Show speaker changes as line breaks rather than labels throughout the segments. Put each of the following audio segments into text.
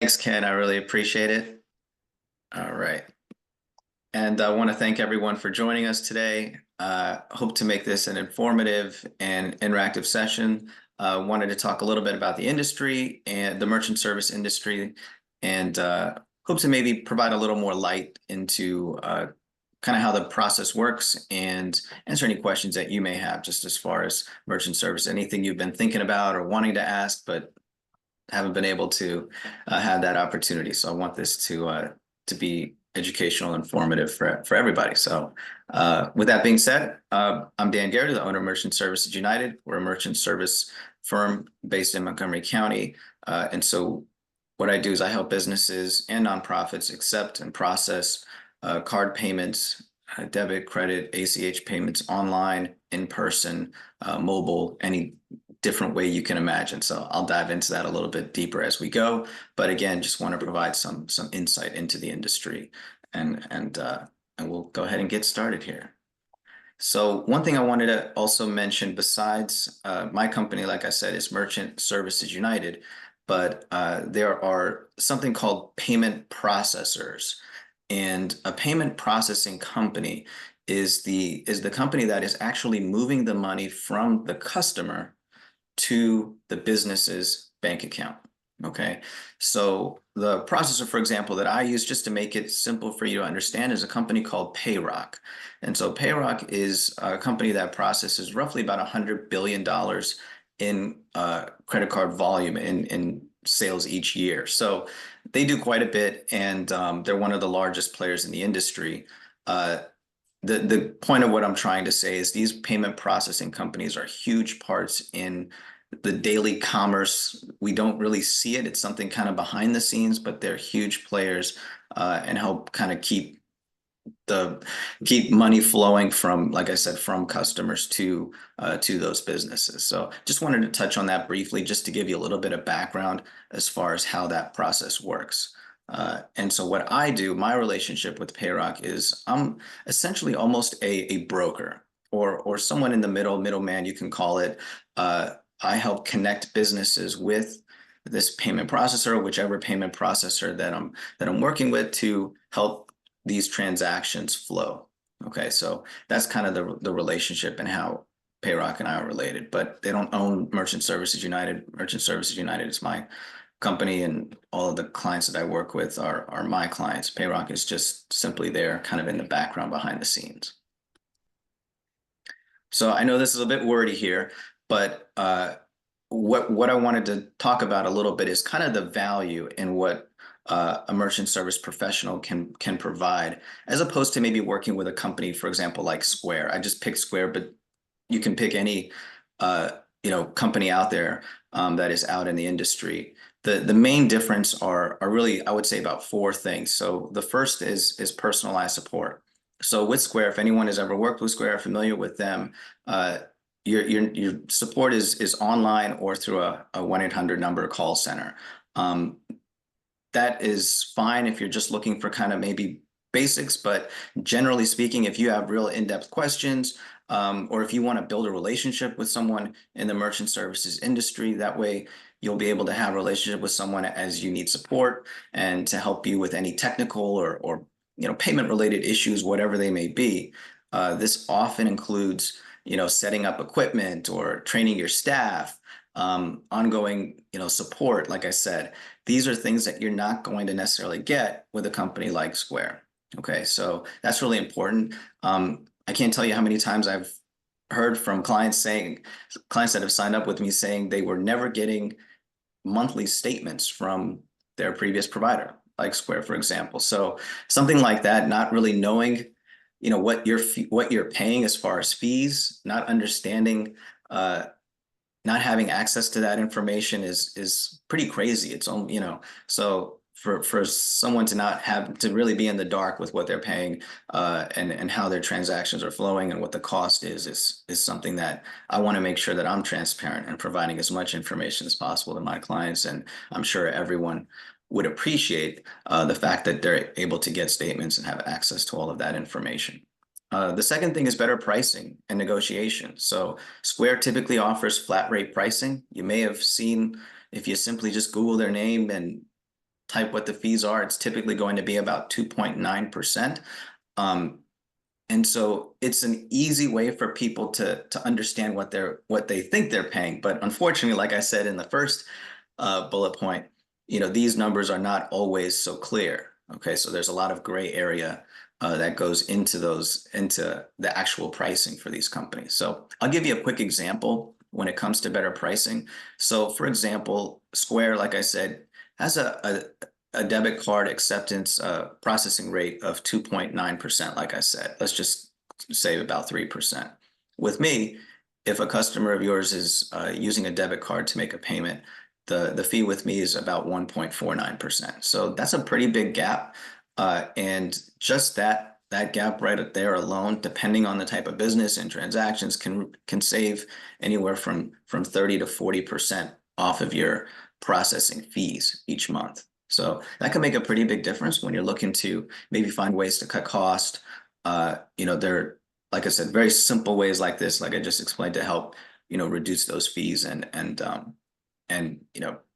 Thanks, Ken. I really appreciate it. All right. And I want to thank everyone for joining us today. Hope to make this an informative and interactive session. Wanted to talk a little bit about the industry and the merchant service industry, and hope to maybe provide a little more light into kind of how the process works and answer any questions that you may have just as far as merchant service, anything you've been thinking about or wanting to ask, but haven't been able to have that opportunity. So I want this to be educational, informative for everybody. So with that being said, I'm Dan Garrett, the owner of Merchant Services United. We're a merchant service firm based in Montgomery County. And so what I do is I help businesses and nonprofits accept and process card payments, debit, credit, ACH payments online, in person, mobile, any different way you can imagine. So I'll dive into that a little bit deeper as we go. But again, just want to provide some insight into the industry, and we'll go ahead and get started here. So one thing I wanted to also mention, besides my company, like I said, is Merchant Services United, but there are something called payment processors. And a payment processing company is the company that is actually moving the money from the customer to the business's bank account. Okay, so the processor, for example, that I use just to make it simple for you to understand is a company called Payrock. And so Payrock is a company that processes roughly about $100 billion in credit card volume in sales each year. So they do quite a bit, and they're one of the largest players in the industry. The point of what I'm trying to say is these payment processing companies are huge parts in the daily commerce. We don't really see it. It's something kind of behind the scenes, but they're huge players and help kind of keep money flowing from, like I said, from customers to those businesses. So just wanted to touch on that briefly, just to give you a little bit of background as far as how that process works. And so what I do, my relationship with Payrock is I'm essentially almost a broker or someone in the middleman, you can call it. I help connect businesses with this payment processor, whichever payment processor that I'm working with, to help these transactions flow. Okay, so that's kind of the relationship and how Payrock and I are related, but they don't own Merchant Services United. Merchant Services United is my company, and all of the clients that I work with are my clients. Payrock is just simply there, kind of in the background behind the scenes. So I know this is a bit wordy here, but what I wanted to talk about a little bit is kind of the value in what a merchant service professional can provide, as opposed to maybe working with a company, for example, like Square. I just picked Square, but you can pick any company out there that is out in the industry. The main difference are really, I would say, about four things. So the first is personalized support. So with Square, if anyone has ever worked with Square, familiar with them, your support is online or through a 1-800 number call center. That is fine if you're just looking for kind of maybe basics, but generally speaking, if you have real in-depth questions, or if you want to build a relationship with someone in the merchant services industry, that way you'll be able to have a relationship with someone as you need support and to help you with any technical or payment related issues, whatever they may be. This often includes setting up equipment or training your staff, ongoing support. Like I said, these are things that you're not going to necessarily get with a company like Square. Okay, so that's really important. I can't tell you how many times I've heard from clients that have signed up with me saying they were never getting monthly statements from their previous provider, like Square, for example. So something like that, not really knowing, what you're paying as far as fees, not understanding, not having access to that information is pretty crazy. It's so for someone to not have to really be in the dark with what they're paying, and how their transactions are flowing and what the cost is something that I want to make sure that I'm transparent and providing as much information as possible to my clients. And I'm sure everyone would appreciate the fact that they're able to get statements and have access to all of that information. The second thing is better pricing and negotiation. So Square typically offers flat rate pricing. You may have seen, if you simply just Google their name and type what the fees are, it's typically going to be about 2.9%. And so it's an easy way for people to understand what they think they're paying. But unfortunately, like I said in the first bullet point, these numbers are not always so clear. Okay, so there's a lot of gray area that goes into the actual pricing for these companies. So I'll give you a quick example when it comes to better pricing. So for example, Square, like I said, has a debit card acceptance processing rate of 2.9%, like I said. Let's just say about 3%. With me, if a customer of yours is using a debit card to make a payment, the fee with me is about 1.49%. So that's a pretty big gap. And just that gap right there alone, depending on the type of business and transactions, can save anywhere from 30 to 40% off of your processing fees each month. So that can make a pretty big difference when you're looking to maybe find ways to cut cost. There, like I said, very simple ways like this, like I just explained, to help reduce those fees and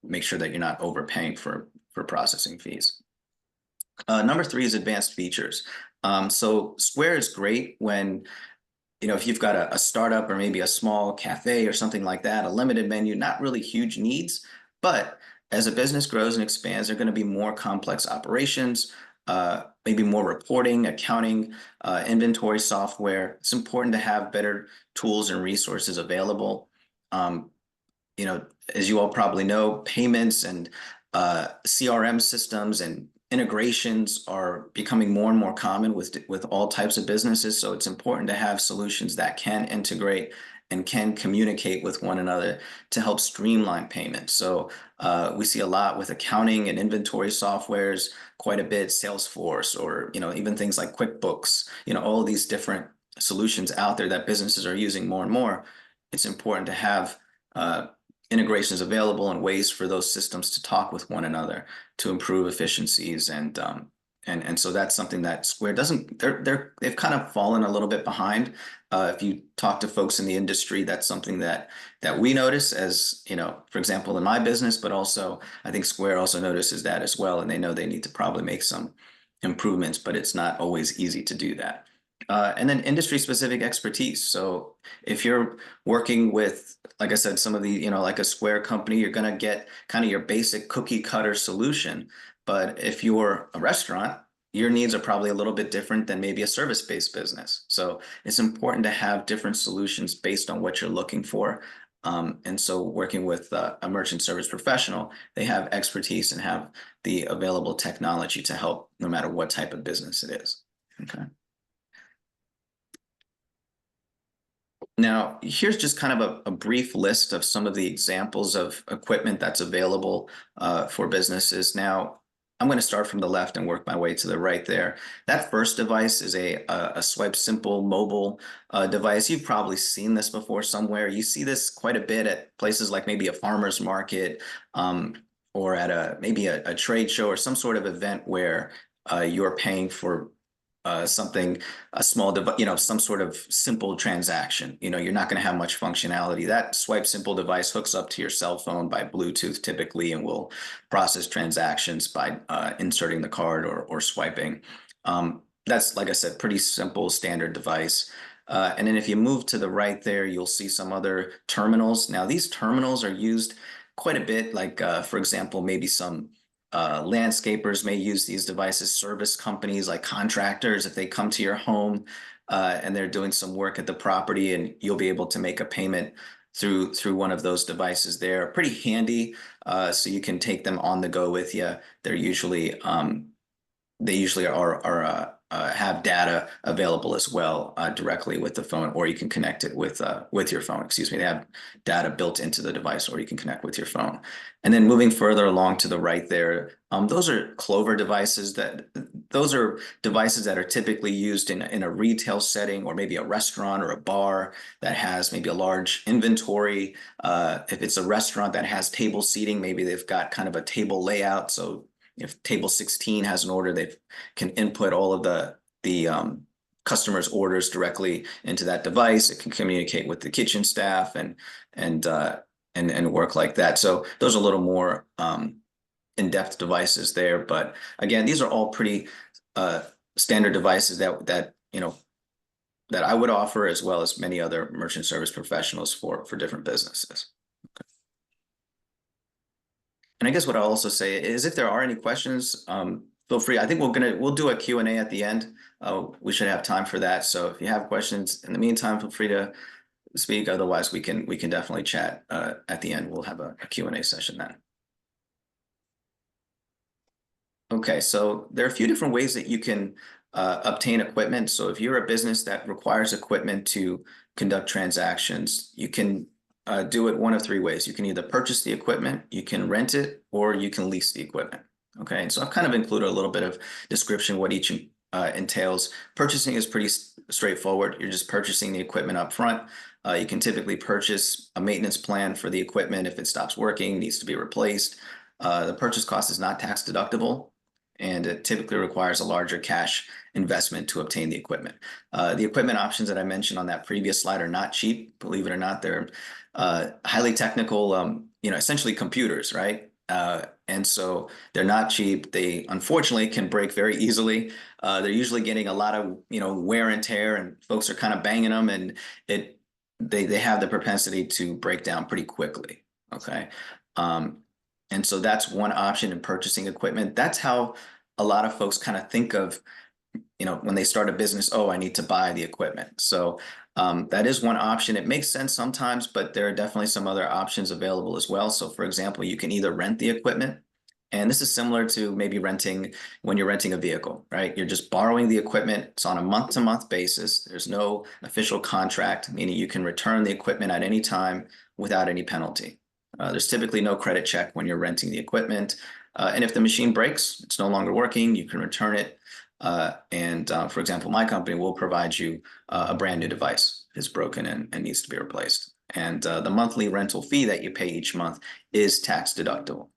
make sure that you're not overpaying for processing fees. Number 3 is advanced features. So Square is great when if you've got a startup or maybe a small cafe or something like that, a limited menu, not really huge needs, but as a business grows and expands, there are going to be more complex operations, maybe more reporting, accounting, inventory software. It's important to have better tools and resources available. As you all probably know, payments and CRM systems and integrations are becoming more and more common with all types of businesses. So it's important to have solutions that can integrate and can communicate with one another to help streamline payments. So we see a lot with accounting and inventory softwares, quite a bit, Salesforce, or even things like QuickBooks, all of these different solutions out there that businesses are using more and more. It's important to have integrations available and ways for those systems to talk with one another to improve efficiencies, and so that's something that Square doesn't. They've kind of fallen a little bit behind. If you talk to folks in the industry, that's something that we notice, as for example, in my business, but also I think Square also notices that as well, and they know they need to probably make some improvements, but it's not always easy to do that. And then industry-specific expertise. So if you're working with, like I said, some of the, like a Square company, you're going to get kind of your basic cookie cutter solution. But if you're a restaurant, your needs are probably a little bit different than maybe a service-based business. So it's important to have different solutions based on what you're looking for. And so working with a merchant service professional, they have expertise and have the available technology to help no matter what type of business it is. Okay. Now, here's just kind of a brief list of some of the examples of equipment that's available for businesses. Now, I'm going to start from the left and work my way to the right there. That first device is a Swipe Simple mobile device. You've probably seen this before somewhere. You see this quite a bit at places like maybe a farmer's market, or at maybe a trade show or some sort of event where you're paying for something, a small device, some sort of simple transaction. You're not going to have much functionality. That Swipe Simple device hooks up to your cell phone by Bluetooth typically, and will process transactions by inserting the card or swiping. That's, like I said, pretty simple standard device. And then if you move to the right there, you'll see some other terminals. Now, these terminals are used quite a bit, like for example, maybe some landscapers may use these devices, service companies like contractors, if they come to your home and they're doing some work at the property, and you'll be able to make a payment through one of those devices. They're pretty handy, so you can take them on the go with you. They're usually they usually have data available as well directly with the phone, or you can connect it with your phone. Excuse me, they have data built into the device, or you can connect with your phone. And then moving further along to the right there, those are Clover devices. Those are devices that are typically used in a retail setting, or maybe a restaurant or a bar that has maybe a large inventory. If it's a restaurant that has table seating, maybe they've got kind of a table layout. So if table 16 has an order, they can input all of the customer's orders directly into that device. It can communicate with the kitchen staff and work like that. So those are a little more in-depth devices there. But again, these are all pretty standard devices that that I would offer, as well as many other merchant service professionals for different businesses. And I guess what I'll also say is, if there are any questions, feel free. I think we'll do a Q&A at the end. We should have time for that. So if you have questions in the meantime, feel free to speak. Otherwise, we can definitely chat at the end. We'll have a Q&A session then. Okay, so there are a few different ways that you can obtain equipment. So if you're a business that requires equipment to conduct transactions, you can do it one of three ways. You can either purchase the equipment, you can rent it, or you can lease the equipment. Okay, and so I've kind of included a little bit of description what each entails. Purchasing is pretty straightforward. You're just purchasing the equipment up front. You can typically purchase a maintenance plan for the equipment if it stops working, needs to be replaced. The purchase cost is not tax deductible, and it typically requires a larger cash investment to obtain the equipment. The equipment options that I mentioned on that previous slide are not cheap, believe it or not. They're highly technical, essentially computers, right? And so they're not cheap. They unfortunately can break very easily. They're usually getting a lot of wear and tear, and folks are kind of banging them, and they have the propensity to break down pretty quickly. Okay. And so that's one option in purchasing equipment. That's how a lot of folks kind of think of, when they start a business, oh, I need to buy the equipment. So that is one option. It makes sense sometimes, but there are definitely some other options available as well. So for example, you can either rent the equipment, and this is similar to maybe renting when you're renting a vehicle, right? You're just borrowing the equipment. It's on a month-to-month basis. There's no official contract, meaning you can return the equipment at any time without any penalty. There's typically no credit check when you're renting the equipment. And if the machine breaks, it's no longer working, you can return it. For example, my company will provide you a brand new device if it's broken and needs to be replaced. And the monthly rental fee that you pay each month is tax deductible.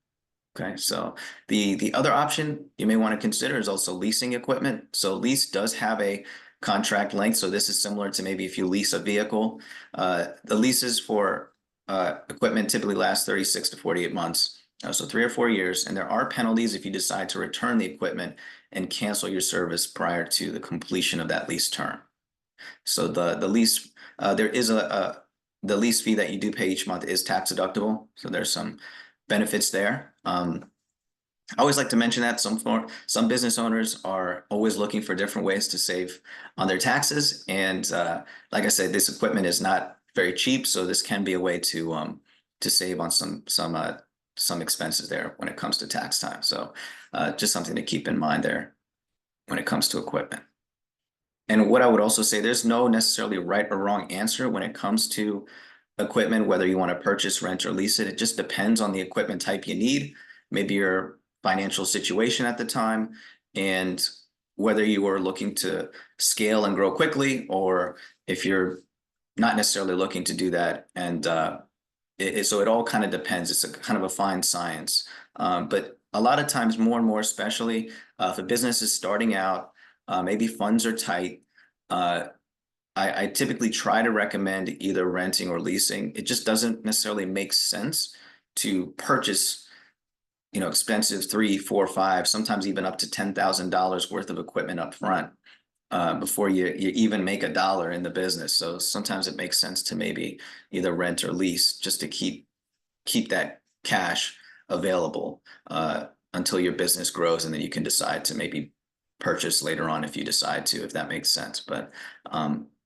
Okay, so the other option you may want to consider is also leasing equipment. So lease does have a contract length. So this is similar to maybe if you lease a vehicle. The leases for equipment typically lasts 36 to 48 months, so 3 or 4 years, and there are penalties if you decide to return the equipment and cancel your service prior to the completion of that lease term. So the lease, there is the lease fee that you do pay each month is tax deductible, so there's some benefits there. I always like to mention that some business owners are always looking for different ways to save on their taxes, and like I said, this equipment is not very cheap, so this can be a way to save on some expenses there when it comes to tax time. So just something to keep in mind there when it comes to equipment. And what I would also say, there's no necessarily right or wrong answer when it comes to equipment, whether you want to purchase, rent, or lease it. It just depends on the equipment type you need, maybe your financial situation at the time, and whether you are looking to scale and grow quickly, or if you're not necessarily looking to do that. And so it all kind of depends. It's a kind of a fine science. But a lot of times, more and more, especially if a business is starting out, maybe funds are tight, I typically try to recommend either renting or leasing. It just doesn't necessarily make sense to purchase, expensive 3, 4, 5, sometimes even up to $10,000 worth of equipment up front before you even make a dollar in the business. So sometimes it makes sense to maybe either rent or lease just to keep that cash available until your business grows, and then you can decide to maybe purchase later on if you decide to, if that makes sense. But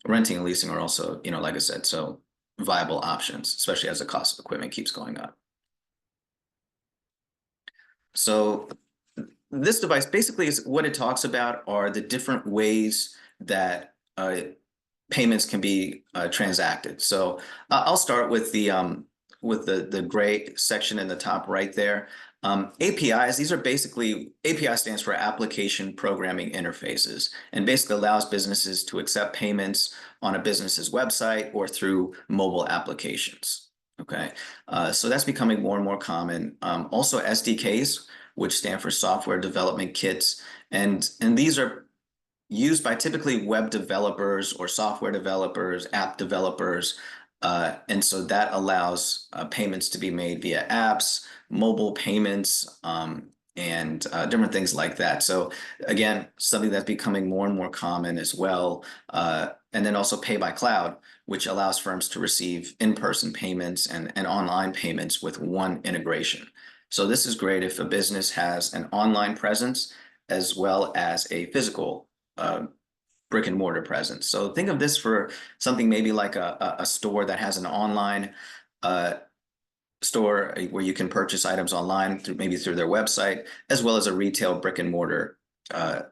renting and leasing are also, like I said, so viable options, especially as the cost of equipment keeps going up. So this device basically is what it talks about are the different ways that payments can be transacted. So I'll start with the gray section in the top right there. APIs, these are basically, API stands for Application Programming Interfaces, and basically allows businesses to accept payments on a business's website or through mobile applications. Okay, so that's becoming more and more common. Also SDKs, which stand for Software Development Kits, and these are used by typically web developers or software developers, app developers, And so that allows payments to be made via apps, mobile payments, and different things like that. So again, something that's becoming more and more common as well. And then also pay by cloud, which allows firms to receive in-person payments and online payments with one integration. So this is great if a business has an online presence as well as a physical brick and mortar presence. So think of this for something maybe like a store that has an online uh, store where you can purchase items online through maybe through their website, as well as a retail brick and mortar uh,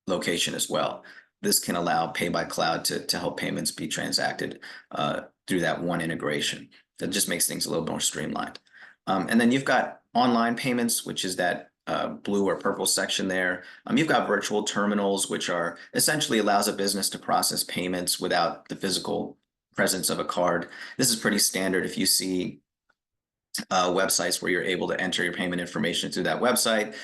location as well. This can allow Pay by Cloud to help payments be transacted through that one integration. That just makes things a little more streamlined. And then you've got online payments, which is that blue or purple section there. You've got virtual terminals, which are essentially allows a business to process payments without the physical presence of a card. This is pretty standard if you see websites where you're able to enter your payment information through that website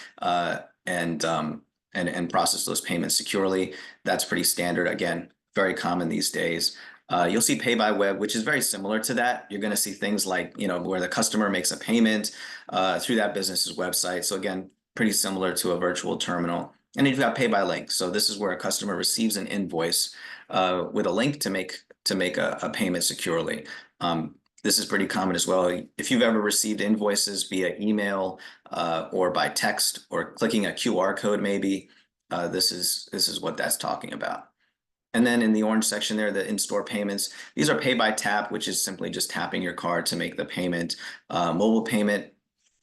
and process those payments securely. That's pretty standard. Again, very common these days. You'll see pay by web, which is very similar to that. You're going to see things like, where the customer makes a payment through that business's website. So again, pretty similar to a virtual terminal. And then you've got pay by link. So this is where a customer receives an invoice with a link to make a payment securely. This is pretty common as well. If you've ever received invoices via email or by text or clicking a QR code, maybe this is what that's talking about. And then in the orange section there, the in-store payments, these are pay by tap, which is simply just tapping your card to make the payment. Mobile payment,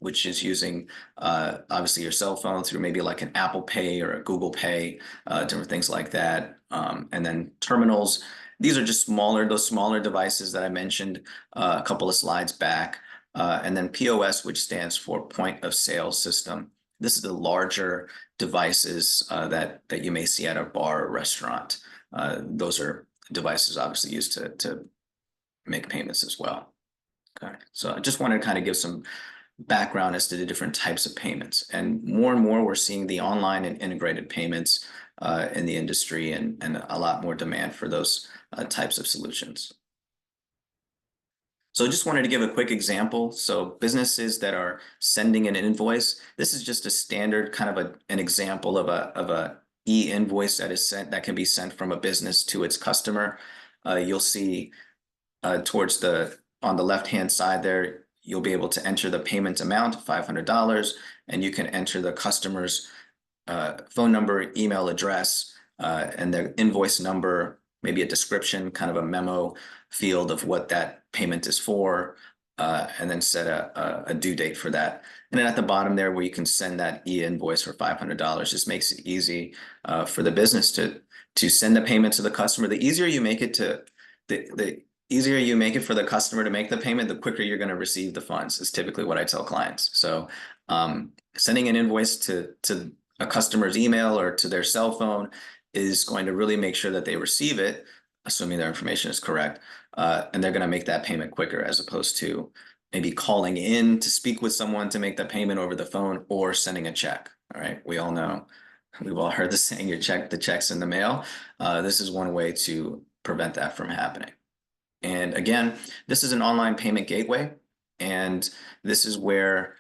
which is using obviously your cell phone through maybe like an Apple Pay or a Google Pay, different things like that. And then terminals, these are just those smaller devices that I mentioned a couple of slides back. And then POS, which stands for point of sale system. This is the larger devices that you may see at a bar or restaurant. Those are devices obviously used to make payments as well. Okay, so I just wanted to kind of give some background as to the different types of payments. And more we're seeing the online and integrated payments in the industry and a lot more demand for those types of solutions. So I just wanted to give a quick example. So businesses that are sending an invoice, this is just a standard kind of an example of a e-invoice that is sent that can be sent from a business to its customer. You'll see towards on the left-hand side there, you'll be able to enter the payment amount, $500, and you can enter the customer's phone number, email address, and their invoice number, maybe a description, kind of a memo field of what that payment is for, and then set a due date for that. And then at the bottom there where you can send that e-invoice for $500, just makes it easy for the business to send the payment to the customer. The easier you make it the easier you make it for the customer to make the payment, the quicker you're going to receive the funds is typically what I tell clients. So sending an invoice to a customer's email or to their cell phone is going to really make sure that they receive it, assuming their information is correct, and they're going to make that payment quicker as opposed to maybe calling in to speak with someone to make the payment over the phone or sending a check. All right, we all know, we've all heard the saying, the check's in the mail. This is one way to prevent that from happening. And again, this is an online payment gateway, and this is where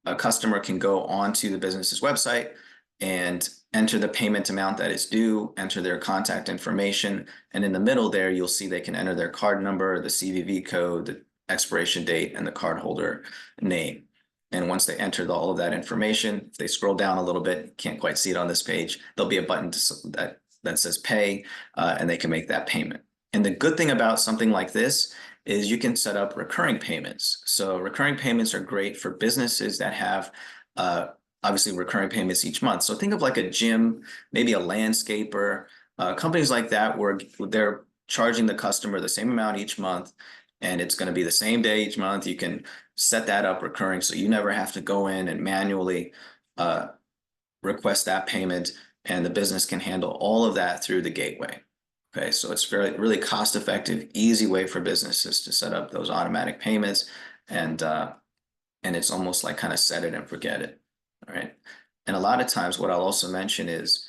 a customer can go onto the business's website and enter the payment amount that is due, enter their contact information, and in the middle there, you'll see they can enter their card number, the CVV code, the expiration date, and the cardholder name. And once they enter all of that information, if they scroll down a little bit, can't quite see it on this page, there'll be a button that says pay, and they can make that payment. And the good thing about something like this is you can set up recurring payments. So recurring payments are great for businesses that have obviously recurring payments each month. So think of like a gym, maybe a landscaper, companies like that where they're charging the customer the same amount each month, and it's going to be the same day each month. You can set that up recurring so you never have to go in and manually request that payment, and the business can handle all of that through the gateway. Okay, so it's really cost-effective, easy way for businesses to set up those automatic payments, and it's almost like kind of set it and forget it. All right, and a lot of times what I'll also mention is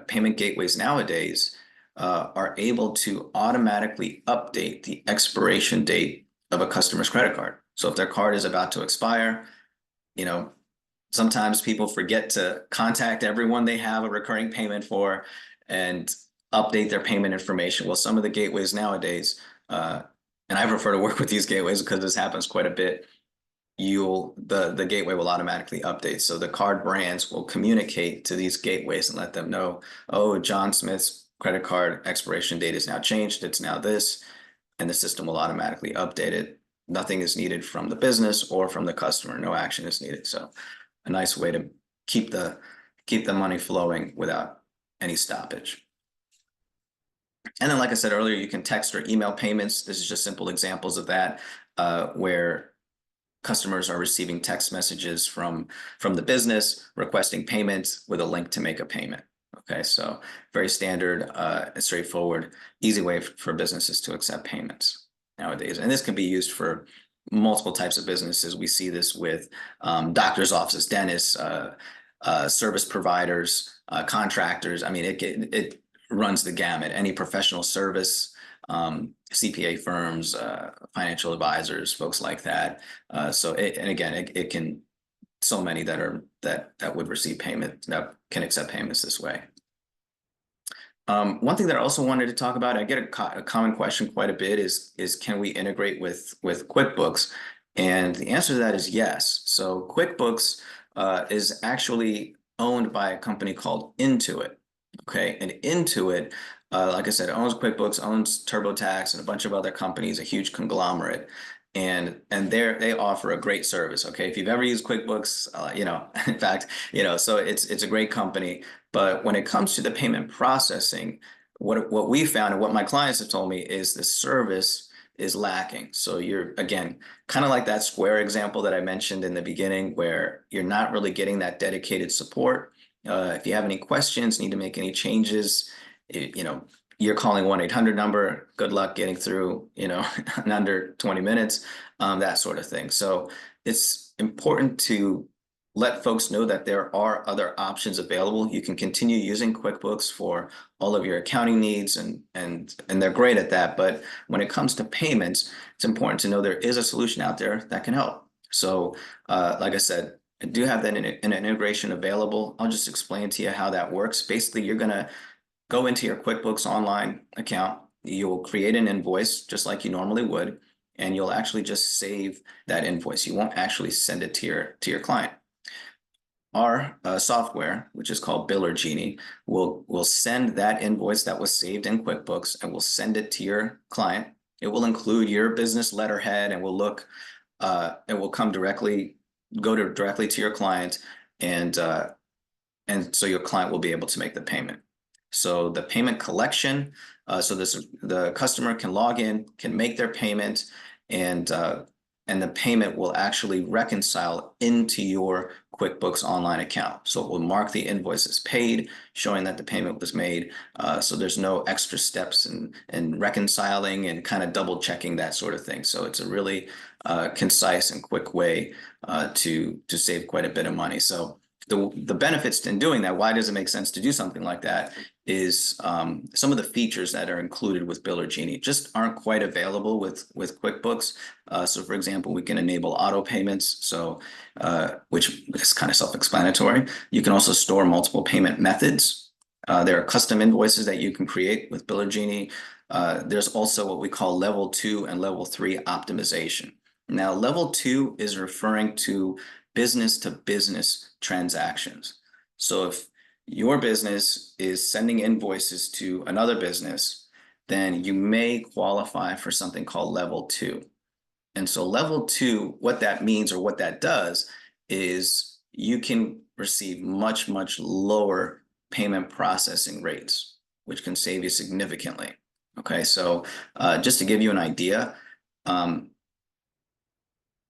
payment gateways nowadays are able to automatically update the expiration date of a customer's credit card. So if their card is about to expire, you know, sometimes people forget to contact everyone they have a recurring payment for and update their payment information. Well, some of the gateways nowadays, and I prefer to work with these gateways because this happens quite a bit. The gateway will automatically update. So the card brands will communicate to these gateways and let them know, oh, John Smith's credit card expiration date is now changed. It's now this, and the system will automatically update it. Nothing is needed from the business or from the customer. No action is needed. So a nice way to keep the money flowing without any stoppage. And then, like I said earlier, you can text or email payments. This is just simple examples of that, where customers are receiving text messages from the business requesting payments with a link to make a payment. Okay, so very standard, straightforward, easy way for businesses to accept payments nowadays. And this can be used for multiple types of businesses. We see this with doctors' offices, dentists, service providers, contractors. I mean, it runs the gamut. Any professional service, CPA firms, financial advisors, folks like that. It can, so many that would receive payment, that can accept payments this way. One thing that I also wanted to talk about, I get a common question quite a bit is can we integrate with QuickBooks? And the answer to that is yes. So QuickBooks is actually owned by a company called Intuit. Okay, and Intuit, like I said, owns QuickBooks, owns TurboTax, and a bunch of other companies, a huge conglomerate. And they offer a great service. Okay, if you've ever used QuickBooks, in fact, so it's a great company. But when it comes to the payment processing, what we found and what my clients have told me is the service is lacking. So you're, again, kind of like that Square example that I mentioned in the beginning, where you're not really getting that dedicated support. If you have any questions, need to make any changes, you're calling 1-800 number, good luck getting through, in under 20 minutes, that sort of thing. So it's important to let folks know that there are other options available. You can continue using QuickBooks for all of your accounting needs, and they're great at that. But when it comes to payments, it's important to know there is a solution out there that can help. So like I said, I do have that in an integration available. I'll just explain to you how that works. Basically, you're going to go into your QuickBooks Online account. You'll create an invoice just like you normally would, and you'll actually just save that invoice. You won't actually send it to your client. Our software, which is called Biller Genie, will send that invoice that was saved in QuickBooks, and we'll send it to your client. It will include your business letterhead, and it will come go directly to your client, and so your client will be able to make the payment. So the payment collection, the customer can log in, can make their payment, and the payment will actually reconcile into your QuickBooks Online account. So it will mark the invoice as paid, showing that the payment was made. So there's no extra steps in reconciling and kind of double checking that sort of thing. So it's a really concise and quick way to save quite a bit of money. So the benefits in doing that, why does it make sense to do something like that, is some of the features that are included with Biller Genie just aren't quite available with QuickBooks. So for example, we can enable auto payments, so which is kind of self-explanatory. You can also store multiple payment methods. There are custom invoices that you can create with Biller Genie. There's also what we call level 2 and level 3 optimization. Now, level 2 is referring to business to business transactions. So if your business is sending invoices to another business, then you may qualify for something called level 2. And so level 2, what that means or what that does is you can receive much, much lower payment processing rates, which can save you significantly. Okay, so just to give you an idea,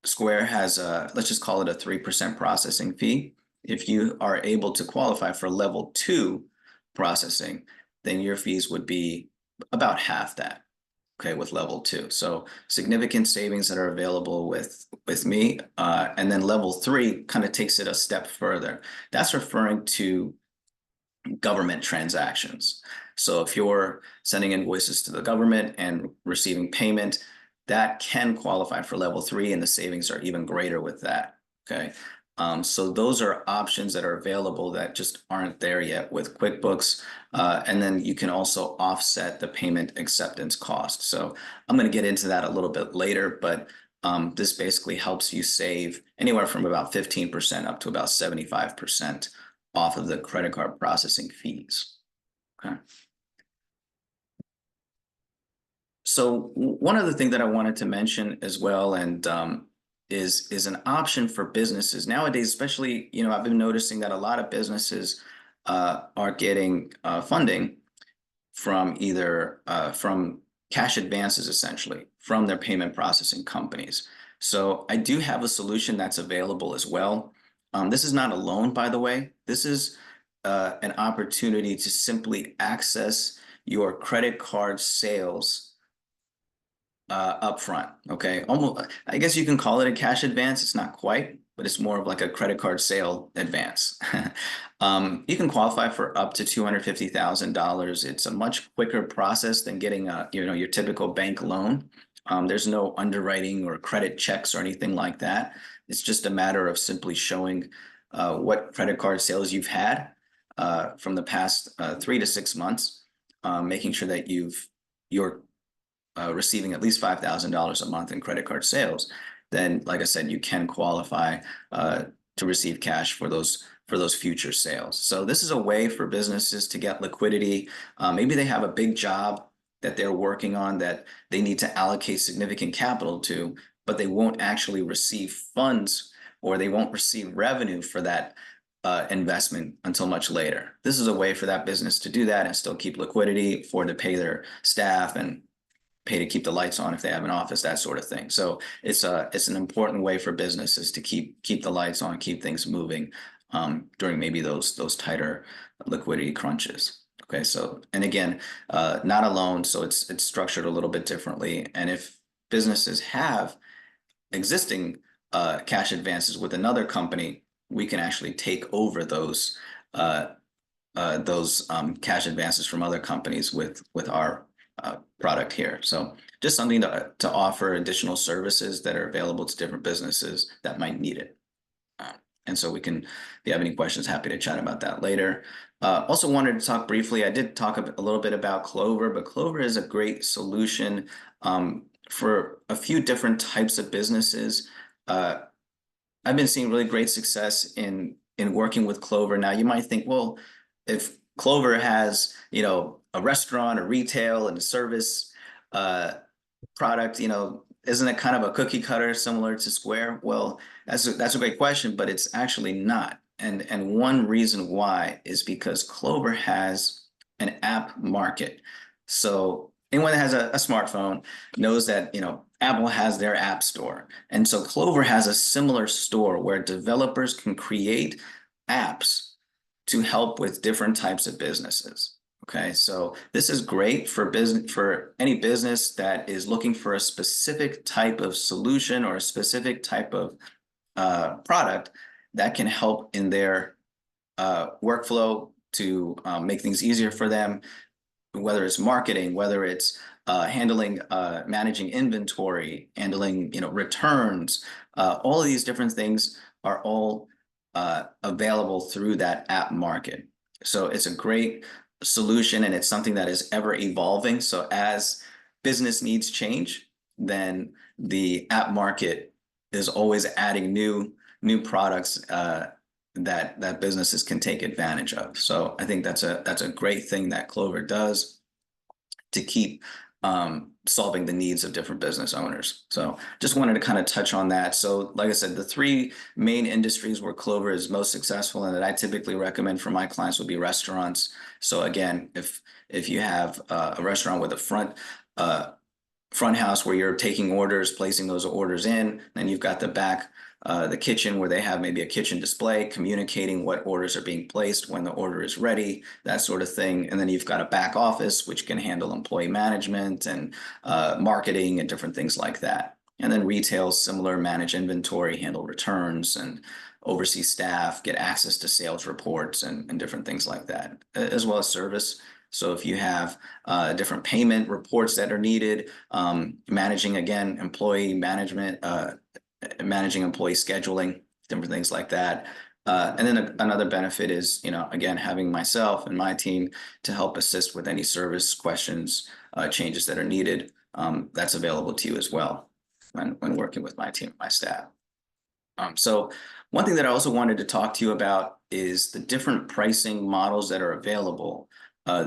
Square has let's just call it a 3% processing fee. If you are able to qualify for level 2 processing, then your fees would be about half that, okay, with level 2. So significant savings that are available with me. And then level 3 kind of takes it a step further. That's referring to government transactions. So if you're sending invoices to the government and receiving payment, that can qualify for level 3, and the savings are even greater with that. Okay. So those are options that are available that just aren't there yet with QuickBooks. And then you can also offset the payment acceptance cost. So I'm going to get into that a little bit later, but this basically helps you save anywhere from about 15% up to about 75% off of the credit card processing fees. Okay. So one other thing that I wanted to mention as well, and is an option for businesses nowadays, especially, I've been noticing that a lot of businesses are getting funding from either from cash advances, essentially from their payment processing companies. So I do have a solution that's available as well. This is not a loan, by the way. This is an opportunity to simply access your credit card sales upfront. Okay, almost, I guess you can call it a cash advance. It's not quite, but it's more of like a credit card sale advance. You can qualify for up to $250,000. It's a much quicker process than getting your typical bank loan. There's no underwriting or credit checks or anything like that. It's just a matter of simply showing what credit card sales you've had from the past 3 to 6 months, making sure that you're receiving at least $5,000 a month in credit card sales. Then, like I said, you can qualify to receive cash for those future sales. So this is a way for businesses to get liquidity. Maybe they have a big job that they're working on that they need to allocate significant capital to, but they won't actually receive funds, or they won't receive revenue for that investment until much later. This is a way for that business to do that and still keep liquidity, afford to pay their staff, and pay to keep the lights on if they have an office, that sort of thing. So it's an important way for businesses to keep the lights on, keep things moving during maybe those tighter liquidity crunches. Okay, so, and again, not a loan, so it's structured a little bit differently. And if businesses have existing cash advances with another company, we can actually take over those cash advances from other companies with our product here. So just something to offer additional services that are available to different businesses that might need it. And so if you have any questions, happy to chat about that later. Also wanted to talk briefly, I did talk a little bit about Clover, but Clover is a great solution for a few different types of businesses. I've been seeing really great success in working with Clover. Now you might think, well, if Clover has, a restaurant, a retail, and a service product, isn't it kind of a cookie cutter similar to Square? Well, that's a great question, but it's actually not. And one reason why is because Clover has an app market. So anyone that has a smartphone knows that, Apple has their app store. And so Clover has a similar store where developers can create apps to help with different types of businesses. Okay, so this is great for any business that is looking for a specific type of solution or a specific type of product that can help in their workflow to make things easier for them, whether it's marketing, whether it's handling, managing inventory, handling, returns. All of these different things are all available through that app market. So it's a great solution, and it's something that is ever evolving. So as business needs change, then the app market is always adding new products that businesses can take advantage of. So I think that's a great thing that Clover does to keep solving the needs of different business owners. So just wanted to kind of touch on that. So like I said, the 3 main industries where Clover is most successful and that I typically recommend for my clients would be restaurants. So again, if you have a restaurant with a front house where you're taking orders, placing those orders in, then you've got the back, the kitchen, where they have maybe a kitchen display communicating what orders are being placed, when the order is ready, that sort of thing. And then you've got a back office which can handle employee management and marketing and different things like that. And then retail, similar, manage inventory, handle returns, and oversee staff, get access to sales reports and different things like that, as well as service. So if you have different payment reports that are needed, managing, again, employee management, managing employee scheduling, different things like that. And then another benefit is, again, having myself and my team to help assist with any service questions, changes that are needed. That's available to you as well when working with my team, my staff. So one thing that I also wanted to talk to you about is the different pricing models that are available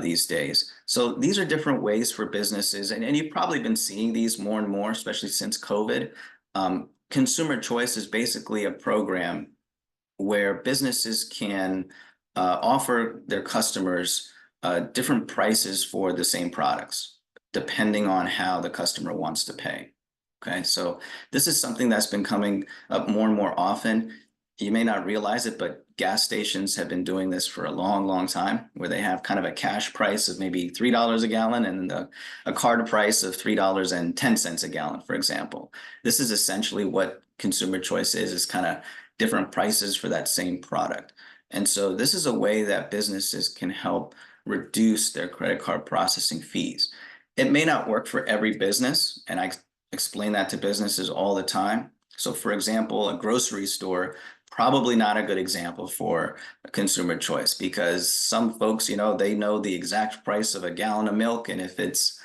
these days. So these are different ways for businesses, and you've probably been seeing these more and more, especially since COVID. Consumer Choice is basically a program where businesses can offer their customers different prices for the same products, depending on how the customer wants to pay. Okay, so this is something that's been coming up more and more often. You may not realize it, but gas stations have been doing this for a long, long time, where they have kind of a cash price of maybe $3 a gallon and a card price of $3.10 a gallon, for example. This is essentially what Consumer Choice is kind of different prices for that same product. And so this is a way that businesses can help reduce their credit card processing fees. It may not work for every business, and I explain that to businesses all the time. So for example, a grocery store, probably not a good example for a Consumer Choice, because some folks, they know the exact price of a gallon of milk, and if it's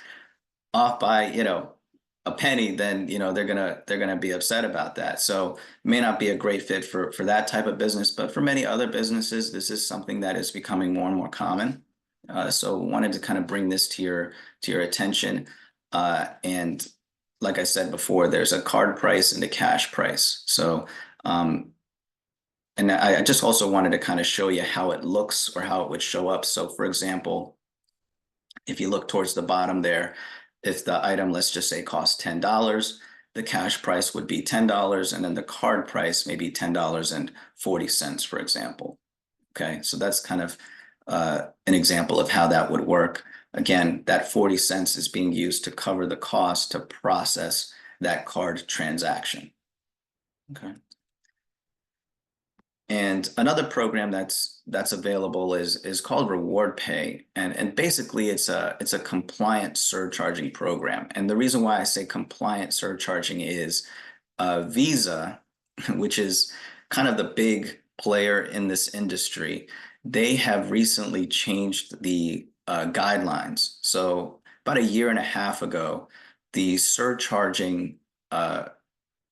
off by, a penny, then they're gonna be upset about that. So may not be a great fit for that type of business, but for many other businesses, this is something that is becoming more and more common. So wanted to kind of bring this to your attention. And like I said before, there's a card price and a cash price. So and I just also wanted to kind of show you how it looks or how it would show up. So for example, if you look towards the bottom there, if the item, let's just say, costs $10, the cash price would be $10, and then the card price may be $10.40, for example. Okay, so that's kind of an example of how that would work. Again, that 40 cents is being used to cover the cost to process that card transaction. Okay. And another program that's available is called Reward Pay, and basically it's a compliant surcharging program. And the reason why I say compliant surcharging is Visa, which is kind of the big player in this industry. They have recently changed the guidelines. So about a year and a half ago, the surcharging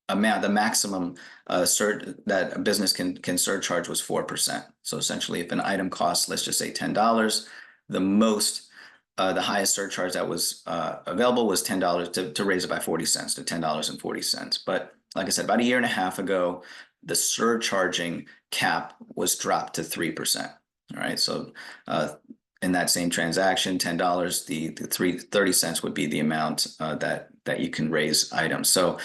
amount, the maximum that a business can surcharge was 4%. So essentially, if an item costs, let's just say $10, the highest surcharge that was available was $10 to raise it by 40 cents to $10.40. But like I said, about a year and a half ago, the surcharging cap was dropped to 3%. All right, so in that same transaction, $10, the 30 cents would be the amount that you can raise items. So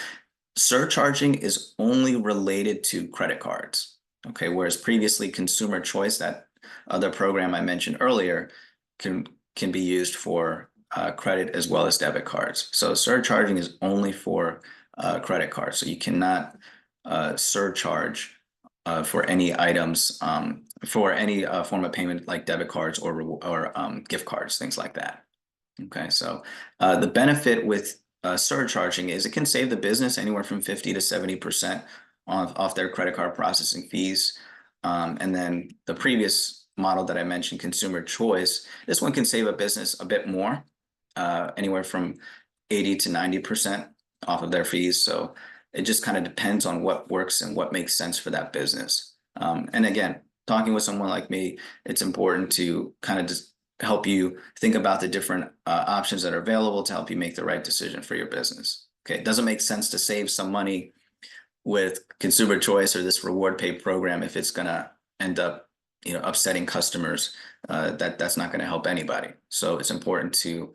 surcharging is only related to credit cards, okay? Whereas previously Consumer Choice, that other program I mentioned earlier, can be used for credit as well as debit cards. So surcharging is only for credit cards. So you cannot surcharge for any items, for any form of payment like debit cards or gift cards, things like that. Okay, so the benefit with surcharging is it can save the business anywhere from 50 to 70% off their credit card processing fees. And then the previous model that I mentioned, Consumer Choice, this one can save a business a bit more, anywhere from 80 to 90% off of their fees. So it just kind of depends on what works and what makes sense for that business. And again, talking with someone like me, it's important to kind of just help you think about the different options that are available to help you make the right decision for your business. Okay, it doesn't make sense to save some money with Consumer Choice or this Reward Pay program if it's going to end up, upsetting customers. That's not going to help anybody. So it's important to,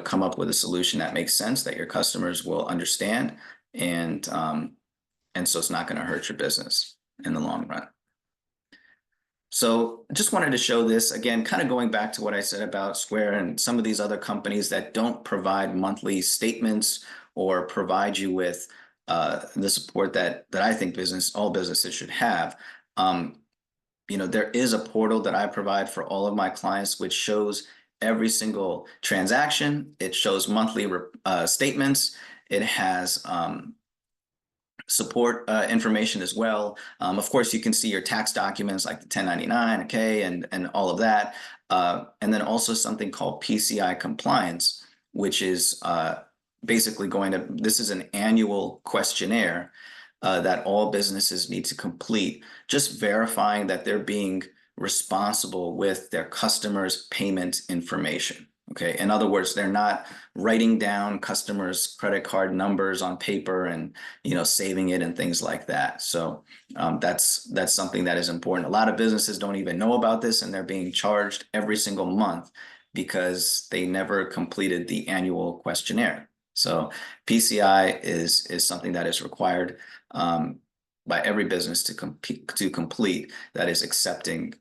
come up with a solution that makes sense, that your customers will understand, and so it's not going to hurt your business in the long run. So just wanted to show this again, kind of going back to what I said about Square and some of these other companies that don't provide monthly statements or provide you with the support that I think all businesses should have. There is a portal that I provide for all of my clients, which shows every single transaction. It shows monthly statements. It has support information as well. Of course, you can see your tax documents like the 1099, okay, and all of that. And then also something called PCI compliance, which is basically this is an annual questionnaire that all businesses need to complete, just verifying that they're being responsible with their customers' payment information. Okay, in other words, they're not writing down customers' credit card numbers on paper and saving it and things like that. So that's something that is important. A lot of businesses don't even know about this, and they're being charged every single month because they never completed the annual questionnaire. So PCI is something that is required by every business to complete that is accepting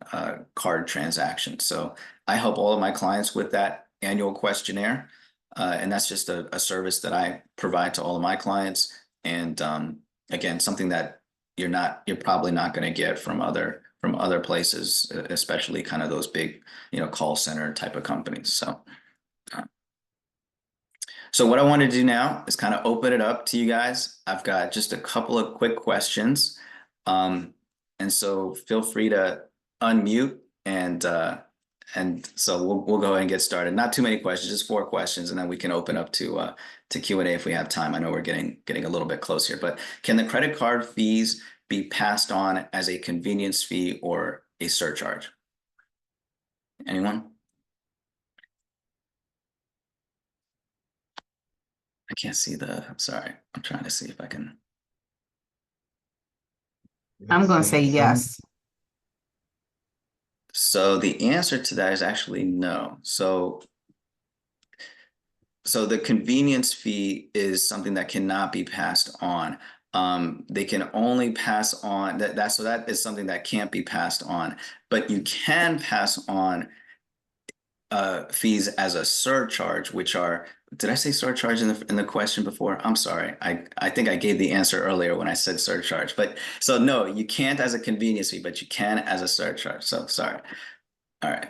card transactions. So I help all of my clients with that annual questionnaire, and that's just a service that I provide to all of my clients. And again, something that you're probably not going to get from other places, especially kind of those big call center type of companies. So what I want to do now is kind of open it up to you guys. I've got just a couple of quick questions. And so feel free to unmute and so we'll go ahead and get started. Not too many questions, just 4 questions, and then we can open up to Q&A if we have time. I know we're getting a little bit close here, but can the credit card fees be passed on as a convenience fee or a surcharge? Anyone? I can't see I'm sorry. I'm trying to see if I can.
I'm going to say yes.
So the answer to that is actually no. So the convenience fee is something that cannot be passed on. They can only pass on so that is something that can't be passed on, but you can pass on fees as a surcharge, which are, did I say surcharge in the question before? I'm sorry. I think I gave the answer earlier when I said surcharge, but so no, you can't as a convenience fee, but you can as a surcharge. So sorry. All right.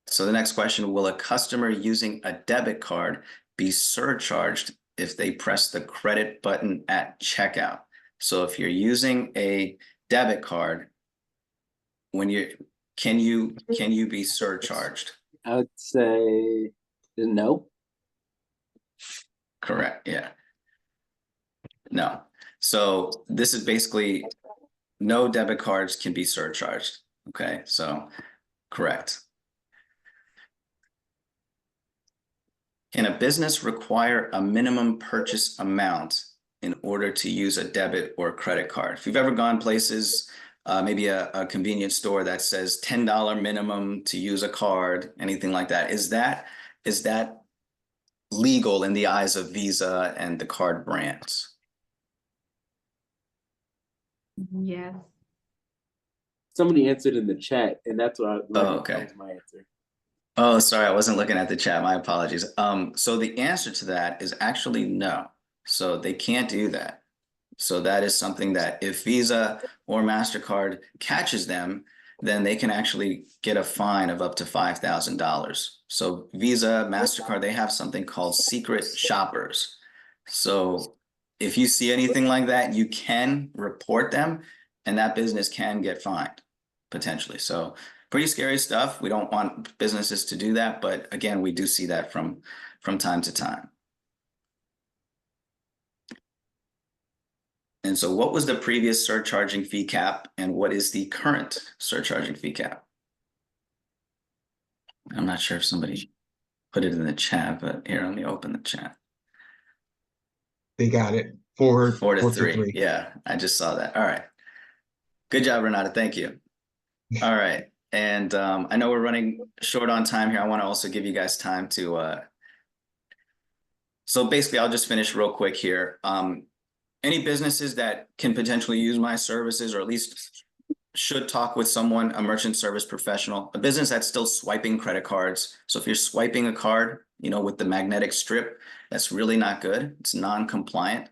So the next question, will a customer using a debit card be surcharged if they press the credit button at checkout? So if you're using a debit card, can you be surcharged?
I would say no.
Correct. Yeah. No. So this is basically no debit cards can be surcharged. Okay. So correct. Can a business require a minimum purchase amount in order to use a debit or credit card? If you've ever gone places, maybe a convenience store that says $10 minimum to use a card, anything like that, is that legal in the eyes of Visa and the card brands?
Yes.
Somebody answered in the chat, and that's what
okay.
That was my answer.
Oh, sorry, I wasn't looking at the chat. My apologies. So the answer to that is actually no. So they can't do that. So that is something that if Visa or MasterCard catches them, then they can actually get a fine of up to $5,000. So Visa, MasterCard, they have something called secret shoppers. So if you see anything like that, you can report them and that business can get fined potentially. So pretty scary stuff. We don't want businesses to do that, but again, we do see that from time to time. And so what was the previous surcharging fee cap and what is the current surcharging fee cap? I'm not sure if somebody put it in the chat, but here, let me open the chat.
They got it. 4
to 3. Yeah, I just saw that. All right. Good job, Renata. Thank you. All right. And I know we're running short on time here. I want to also give you guys time to so basically I'll just finish real quick here. Any businesses that can potentially use my services, or at least should talk with someone, a merchant service professional, a business that's still swiping credit cards. So if you're swiping a card, with the magnetic strip, that's really not good. It's non-compliant.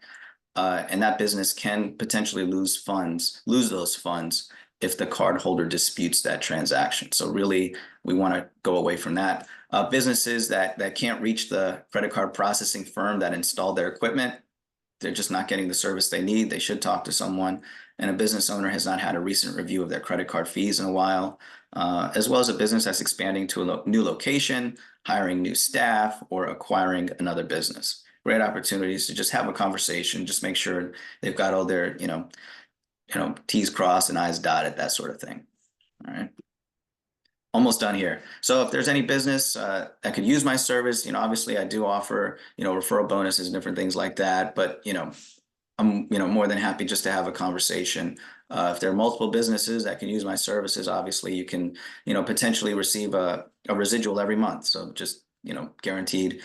And that business can potentially lose those funds if the cardholder disputes that transaction. So really, we want to go away from that. Businesses that can't reach the credit card processing firm that installed their equipment, they're just not getting the service they need. They should talk to someone. And a business owner has not had a recent review of their credit card fees in a while, as well as a business that's expanding to a new location, hiring new staff, or acquiring another business. Great opportunities to just have a conversation, just make sure they've got all their, T's crossed and I's dotted, that sort of thing. All right. Almost done here. So if there's any business that could use my service, obviously I do offer, referral bonuses and different things like that. But, I'm, more than happy just to have a conversation. If there are multiple businesses that can use my services, obviously you can, potentially receive a residual every month. So just, guaranteed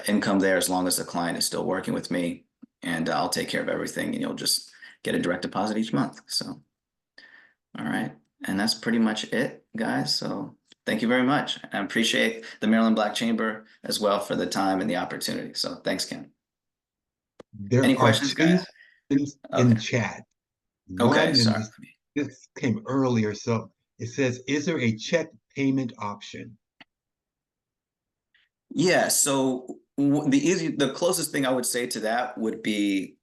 income there as long as the client is still working with me, and I'll take care of everything, and you'll just get a direct deposit each month. So, all right. And that's pretty much it, guys. So thank you very much. I appreciate the Maryland Black Chamber as well for the time and the opportunity. So thanks, Ken.
There
Any
are
questions,
two
guys?
things
Okay.
in chat. One,
Okay,
and
sorry.
this came earlier, so it says, is there a check payment option?
Yeah, so the closest thing I would say to that would be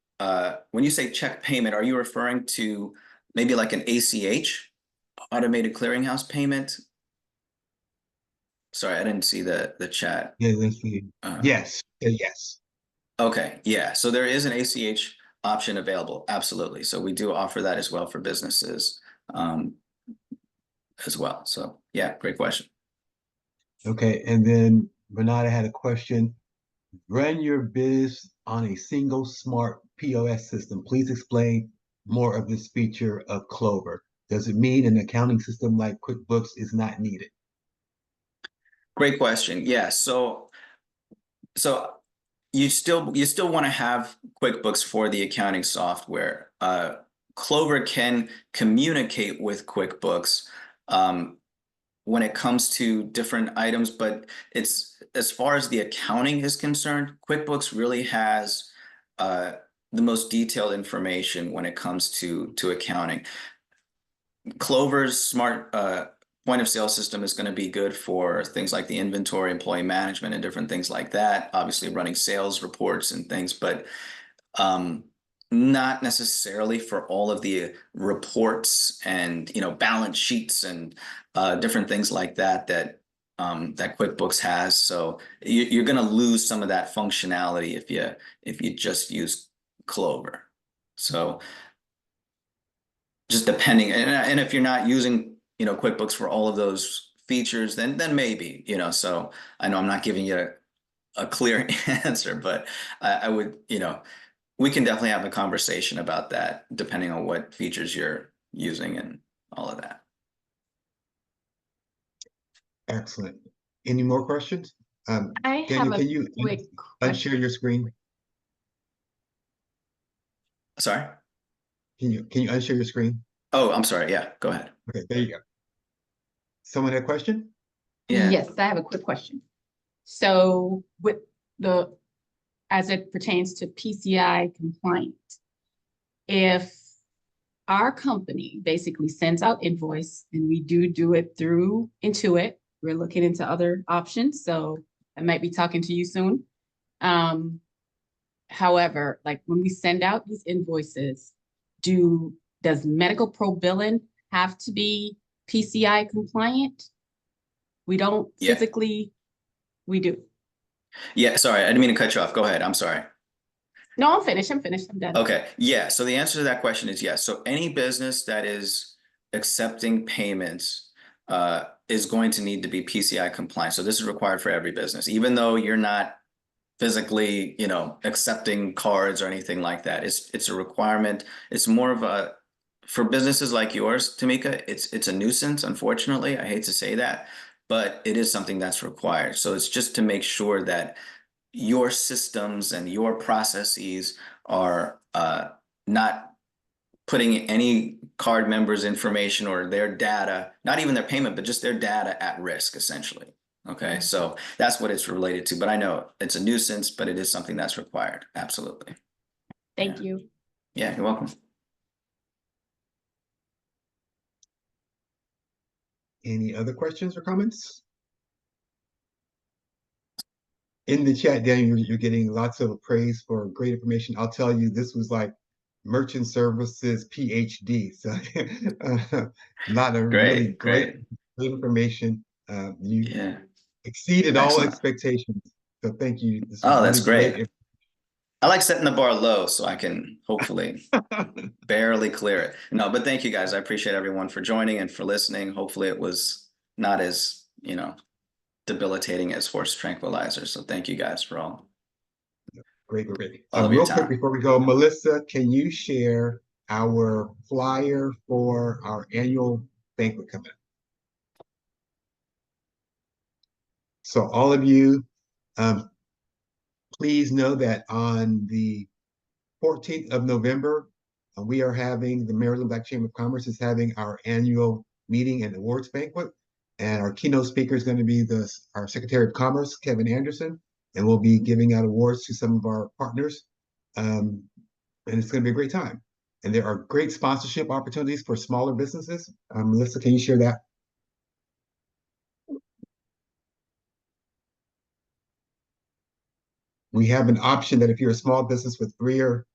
when you say check payment, are you referring to maybe like an ACH, automated clearinghouse payment? Sorry, I didn't see the chat.
Yeah, let's see. Yes, yes.
Okay, yeah. So there is an ACH option available. Absolutely. So we do offer that as well for businesses as well. So yeah, great question.
Okay, and then Renata had a question. Run your biz on a single smart POS system. Please explain more of this feature of Clover. Does it mean an accounting system like QuickBooks is not needed?
Great question. Yeah. So you still want to have QuickBooks for the accounting software. Clover can communicate with QuickBooks when it comes to different items, but it's as far as the accounting is concerned, QuickBooks really has the most detailed information when it comes to accounting. Clover's smart point of sale system is going to be good for things like the inventory, employee management, and different things like that. Obviously, running sales reports and things, but not necessarily for all of the reports and balance sheets and different things like that that QuickBooks has. So you're going to lose some of that functionality if you just use Clover. So just depending, and if you're not using QuickBooks for all of those features, then maybe So I know I'm not giving you a clear answer, but I would we can definitely have a conversation about that depending on what features you're using and all of that.
Excellent. Any more questions?
I
Daniel,
have a
can you
quick question.
unshare your screen?
Sorry?
Can you unshare your screen?
Oh, I'm sorry. Yeah, go ahead.
Okay, there you go. Someone had a question?
Yeah.
Yes, I have a quick question. So with as it pertains to PCI compliant, if our company basically sends out invoice and we do it through Intuit, we're looking into other options, so I might be talking to you soon. However, like when we send out these invoices, does medical pro billing have to be PCI compliant? We don't physically, we do.
Yeah, sorry, I didn't mean to cut you off. Go ahead. I'm sorry.
No, I'm finished. I'm done.
Okay. Yeah. So the answer to that question is yes. So any business that is accepting payments is going to need to be PCI compliant. So this is required for every business, even though you're not physically, accepting cards or anything like that. It's a requirement. It's more of for businesses like yours, Tamika, it's a nuisance, unfortunately. I hate to say that, but it is something that's required. So it's just to make sure that your systems and your processes are not putting any card members' information or their data, not even their payment, but just their data at risk, essentially. Okay, so that's what it's related to, but I know it's a nuisance, but it is something that's required. Absolutely.
Thank
Yeah.
you.
Yeah, you're welcome.
Any other questions or comments? In the chat, Daniel, you're getting lots of praise for great information. I'll tell you, this was like merchant services PhD. So a lot of really
Great.
great information. You
Yeah.
exceeded all
Excellent.
expectations. So thank you. This was
Oh, that's
really
great. I like setting the bar low so I can hopefully barely clear it. No, but thank you guys. I appreciate everyone for joining and for listening. Hopefully it was not as, debilitating as horse tranquilizers. So thank you guys for all
Great.
all of your
Real quick
time.
before we go, Melissa, can you share our flyer for our annual banquet coming up? So all of you, please know that on the 14th of November, we are having, the Maryland Black Chamber of Commerce is having our annual meeting and awards banquet. And our keynote speaker is going to be our Secretary of Commerce, Kevin Anderson, and we'll be giving out awards to some of our partners. And it's going to be a great time. And there are great sponsorship opportunities for smaller businesses. Melissa, can you share that? We have an option that if you're a small business with 3 or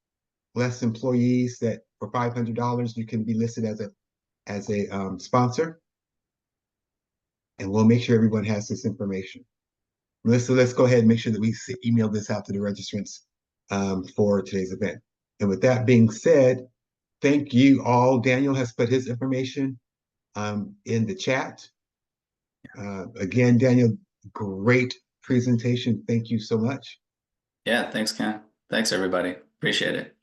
less employees, that for $500 you can be listed as a sponsor, and we'll make sure everyone has this information. Melissa, let's go ahead and make sure that we email this out to the registrants for today's event. And with that being said, thank you all. Daniel has put his information in the chat. Again, Daniel, great presentation. Thank you so much.
Yeah, thanks, Ken. Thanks, everybody. Appreciate it.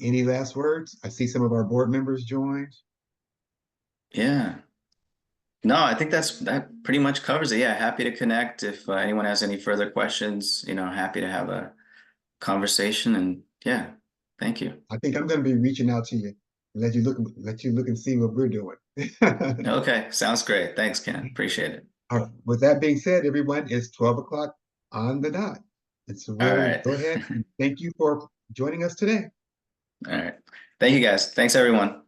Any last words? I see some of our board members joined.
Yeah. No, I think that pretty much covers it. Yeah, happy to connect. If anyone has any further questions, happy to have a conversation. And yeah, thank you.
I think I'm going to be reaching out to you. Let you look and see what we're doing.
Okay, sounds great. Thanks, Ken. Appreciate it.
All right. With that being said, everyone, it's 12 o'clock on the dot. And so
All
we'll
right.
go ahead. Thank you for joining us today.
All right. Thank you, guys. Thanks, everyone.